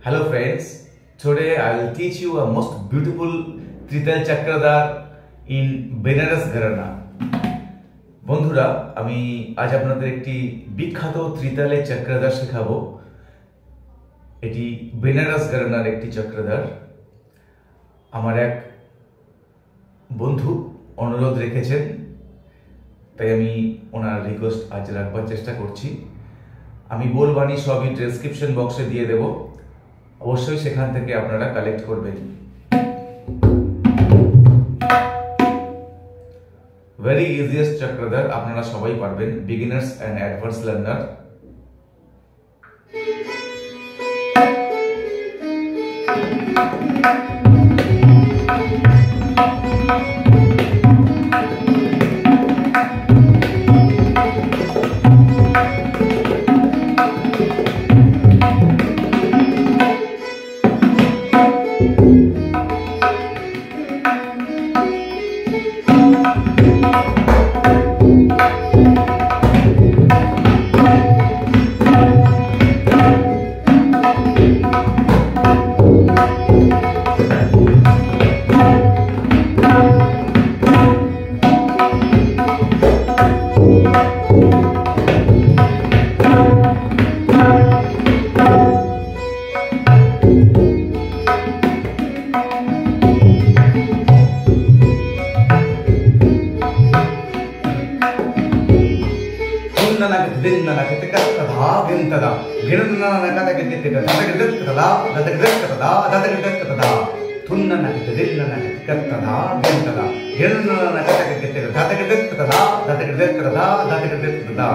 Hello friends, today I will teach you a most beautiful Tritaal Chakradhar in Banaras Gharana. বন্ধুরা আমি আজ আপনাদের একটি বিখ্যাত ত্রিতালের চক্রধার শেখাবো। এটি বেনারস ঘরানার একটি চক্রধার। আমার এক বন্ধু অনুরোধ রেখেছেন, তাই আমি ওনার রিকোয়েস্ট আজ রাখবার চেষ্টা করছি। আমি বলবানি সবই ডেসক্রিপশন বক্সে দিয়ে দেব, অবশ্যই সেখান থেকে আপনারা কালেক্ট করবেন। ভেরি ইজিয়েস্ট চক্রধার, আপনারা সবাই পারবেন, beginners and advance learner. ThunNanaGet DinNanaget KatTaDha GhenTaDha GheNaNaNanNaNaGet DhaTirkitDhetKata DhaTirkitDhetKata DhaTirkitDhetKata ThunNanaGet DinNanaget KatTaDha GhenTaDha GheNaNaNaNaNaGet DhaTirkitDhetKata DhaTirkitDhetKata DhaTirkitDhetKata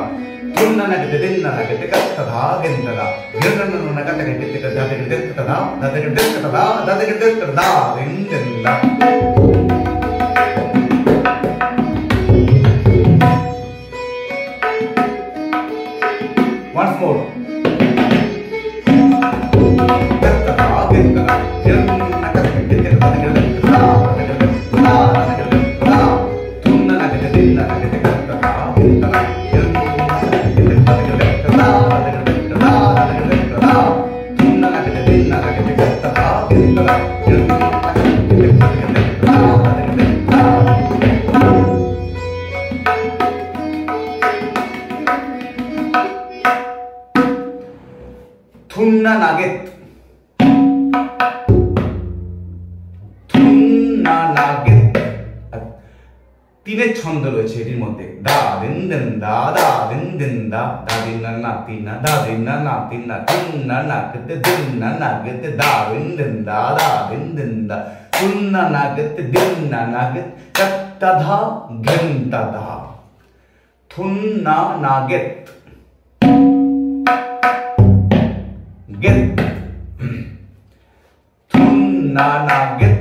ThunNanaGet DinNanaget KatTaDha GhenTaDha GheNaNaNaNaNaGet DhaTirkitDhetKata DhaTirkitDhetKata DhaTirkitDhetKata Once more. KatTaDha GhenTaDha GheNaNaNaNaNaNaGet DinNanaget ThunNanaGet DinNanaget KatTaDha GhenTaDha ThunNanaGet DinNanaget KatTaDha GhenTaDha ThunNanaGet ThunNanaGet তিনের ছন্দ রয়েছে এটির মধ্যে। দা দিন দিন দা দা দিন দিন দা দা দিন না না তিন না দা দিন না না তিন না ThunNanaGet DinNanaget দা দিন দিন দা দা দিন দিন দা ThunNanaGet DinNanaget KatTaDha GhenTaDha ThunNanaGet Get ThunNanaGet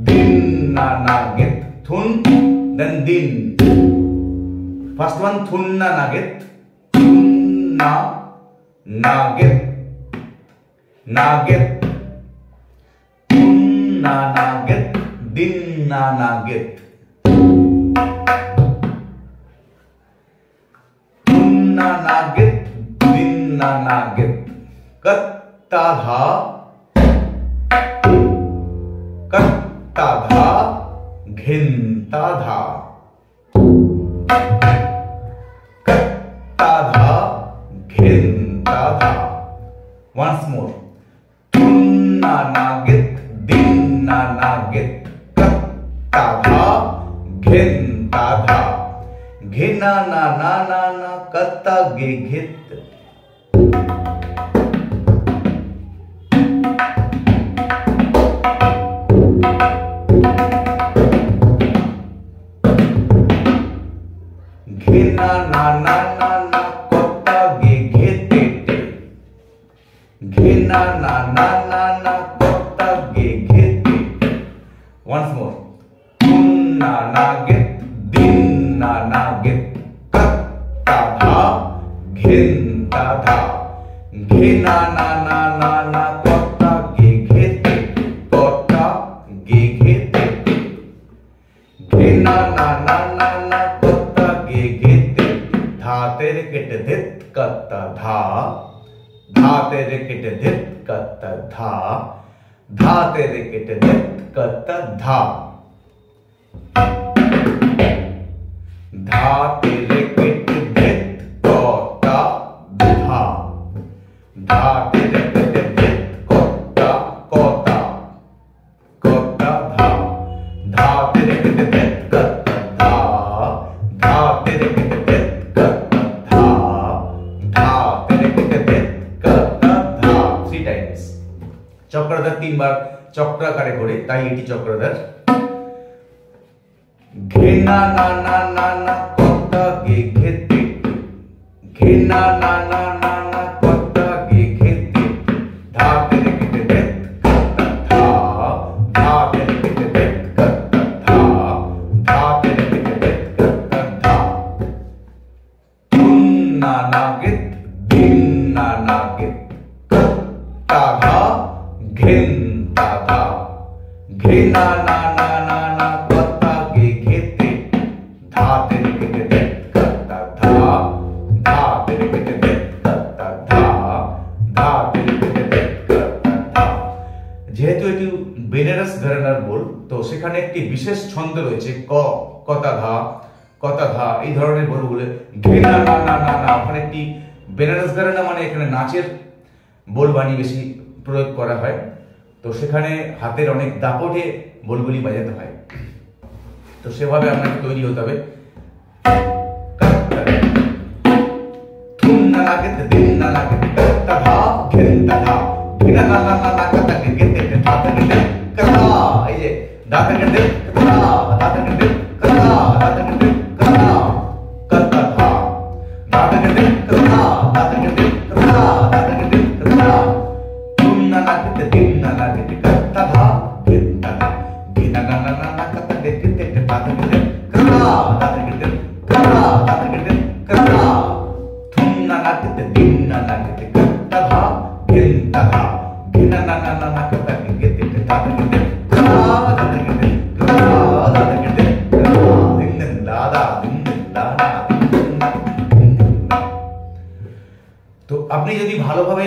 DinNanaget Thun then Din. First one ThunNanaGet ThunNanaGet Naget ThunNanaGet DinNanaget ThunNanaGet DinNanaget KatTaDha KatTaDha GhenTaDha KatTaDha GhenTaDha. Once more. ThunNanaGet DinNanaget KatTaDha GhenTaDha GheNaNaNaNaNa KataGeGheTetey. GheNaNaNaNaNa KataGeGheTetey GheNaNaNaNaNa KataGeGheTetey. Once more. ThunNanaGet DinNanaget KatTaDha GhenTaDha GheNaNaNaNaNa KataGeGheTetey KataGeGheTetey GheNaNaNaNaNa KataGeGheTetey DhaTirkitDhetKata DhaTirkitDhetKata KatTaDha DhaTirkit DhetKataDha DhaTirkit DhetKataDha DhaTirkit DhetKataDha KatTaDha DhaTirkit DhetKataDha DhaTirkit DhetKataDha DhaTirkit DhetKataDha 3 times চক্রধার 3 বার চক্রাকারে করে, তাই এটি চক্রধার। GheNaNaNaNaNa KataGeGheTetey GheNaNaNaNaNa KataGeGheTetey DhaTirkit DhetKataDha DhaTirkit DhetKataDha DhaTirkit DhetKataDha ThunNanaGet DinNanaGet KatTaDha GhenTaDha GheNaNaNaNaNa KataGeGheTey DhaTirkit DhetKataDha DhaTirkit DhetKataDha DhaTirkit DhetKataDha। যেহেতু এটি বেনারস ঘরানার বোল, তো সেখানে একটি বিশেষ ছন্দ রয়েছে KatTaDha KatTaDha এই ধরনের বোলগুলো GheNaNaNaNaNa। ওখানে একটি বেনারস ঘরানা মানে এখানে নাচের বোল বাণী বেশি প্রয়োগ করা হয়, তো সেখানে হাতের অনেক দাপটে বোলগুলি বাজাতে হয়, তো সেভাবে আপনাকে তৈরি হতে হবে। ThunNanaGet DinNanaGet KatTaDha GhenTaDha GheNaNaNaNaNa KataGeGheTey DhaTirkitDhetKata। এই যে DhaTirkitDhetKata DhaTirkitDhetKata DhaTirkitDhetKata KatTaDha DhaTirkitDhetKata DhaTirkitDhetKata DhaTirkitDhetKata ThunNanaGet DinNanaGet KatTaDha GhenTaDha GheNaNaNaNaNa KataGeGheTetey DhaTirkitDhetKata DhaTirkitDhetKata DhaTirkitDhetKata ThunNanaGet DinNanaGet KatTaDha GhenTaDha GheNaNaNaNaNa KataGeGheTetey DhaTirkitDhetKata DhaTirkitDhetKata DhaTirkitDhetKata। তো আপনি যদি ভালোভাবে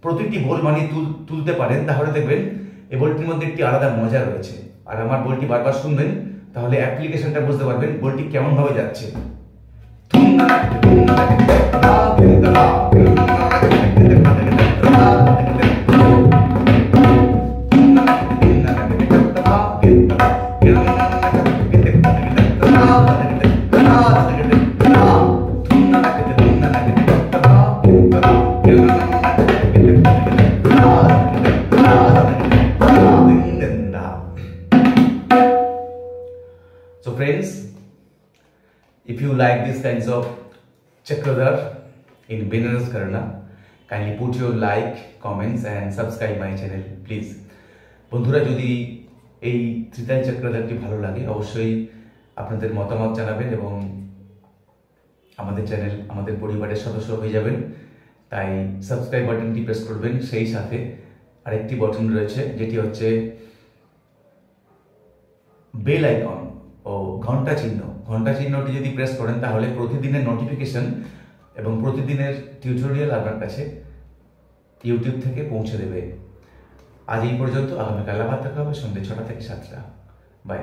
প্রতিটি বোল বানিয়ে তুলতে পারেন, তাহলে দেখবেন এই বোলটির মধ্যে একটি আলাদা মজা রয়েছে। আর আমার বোলটি বারবার শুনবেন, তাহলে অ্যাপ্লিকেশনটা বুঝতে পারবেন বোলটি কেমন ভাবে যাচ্ছে। So friends, if you like these kinds of Chakradhar in Banaras Gharana, kindly put your like, comments and subscribe my channel please. বন্ধুরা, যদি এই ত্রিতাল চক্রধারটি ভালো লাগে অবশ্যই আপনাদের মতামত জানাবেন এবং আমাদের চ্যানেল, আমাদের পরিবারের সদস্য হয়ে যাবেন। তাই সাবস্ক্রাইব বাটনটি প্রেস করবেন, সেই সাথে আরেকটি বাটন রয়েছে যেটি হচ্ছে বেল আইকন ও ঘন্টা চিহ্ন। ঘন্টা চিহ্নটি যদি প্রেস করেন তাহলে প্রতিদিনের নোটিফিকেশন এবং প্রতিদিনের টিউটোরিয়াল আপনার কাছে ইউটিউব থেকে পৌঁছে দেবে। আজ এই পর্যন্ত, আগামীকাল আবার দেখা হবে সন্ধ্যে 6টা থেকে 7টা। বাই।